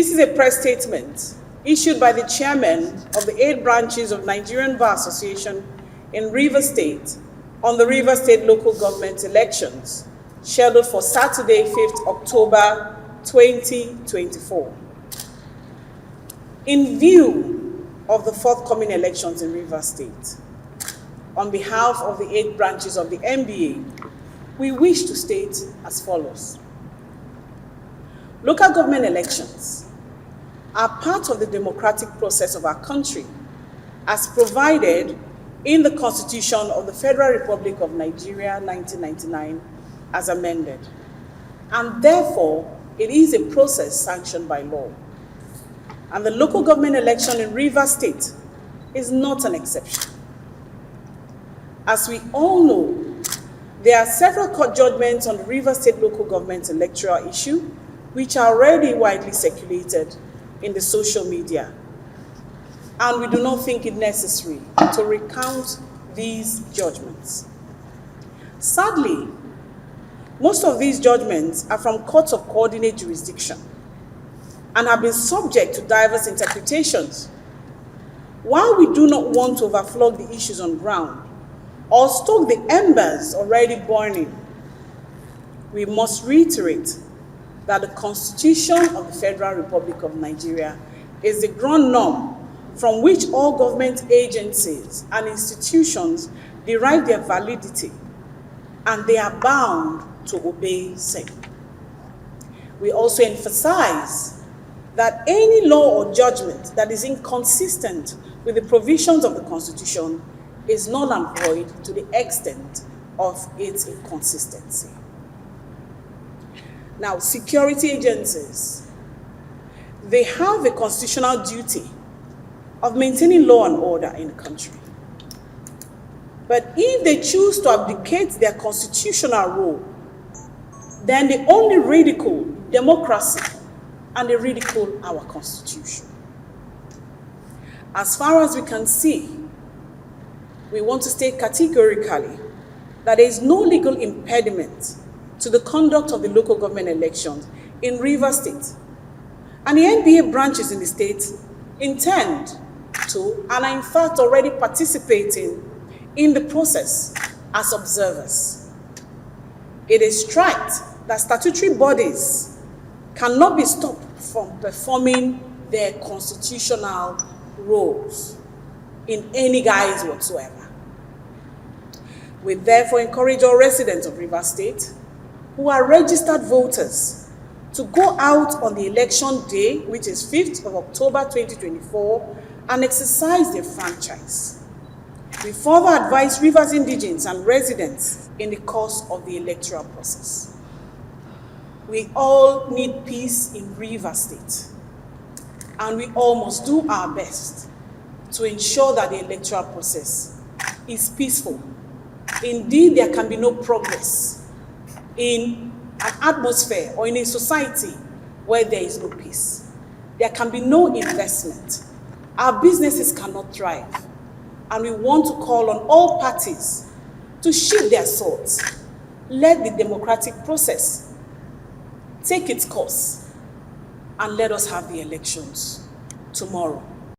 This is a press statement issued by the chairman of the 8 branches of Nigerian Bar Association in Rivers State on the Rivers State local government elections scheduled for Saturday, 5th October 2024. In view of the forthcoming elections in Rivers State, on behalf of the 8 branches of the NBA, we wish to state as follows. Local government elections are part of the democratic process of our country as provided in the Constitution of the Federal Republic of Nigeria, 1999, as amended. And therefore, it is a process sanctioned by law. And the local government election in Rivers State is not an exception. As we all know, there are several court judgments on the Rivers State local government electoral issue, which are already widely circulated in the social media. And we do not think it necessary to recount these judgments. Sadly, most of these judgments are from courts of coordinate jurisdiction and have been subject to diverse interpretations. While we do not want to overflog the issues on ground or stoke the embers already burning, we must reiterate that the Constitution of the Federal Republic of Nigeria is the ground norm from which all government agencies and institutions derive their validity, and they are bound to obey same. We also emphasize that any law or judgment that is inconsistent with the provisions of the Constitution is null and void to the extent of its inconsistency. Now, security agencies, they have a constitutional duty of maintaining law and order in the country. But if they choose to abdicate their constitutional role, then they only ridicule democracy and they ridicule our Constitution. As far as we can see, we want to state categorically that there is no legal impediment to the conduct of the local government elections in Rivers State. And the NBA branches in the state intend to, and are in fact already participating in the process as observers. It is strict that statutory bodies cannot be stopped from performing their constitutional roles in any guise whatsoever. We therefore encourage all residents of Rivers State who are registered voters to go out on the election day, which is 5th of October 2024, and exercise their franchise. We further advise Rivers indigents and residents in the course of the electoral process. We all need peace in Rivers State, and we all must do our best to ensure that the electoral process is peaceful. Indeed, there can be no progress in an atmosphere or in a society where there is no peace. There can be no investment. Our businesses cannot thrive. And we want to call on all parties to sheathe their swords. Let the democratic process take its course and let us have the elections tomorrow.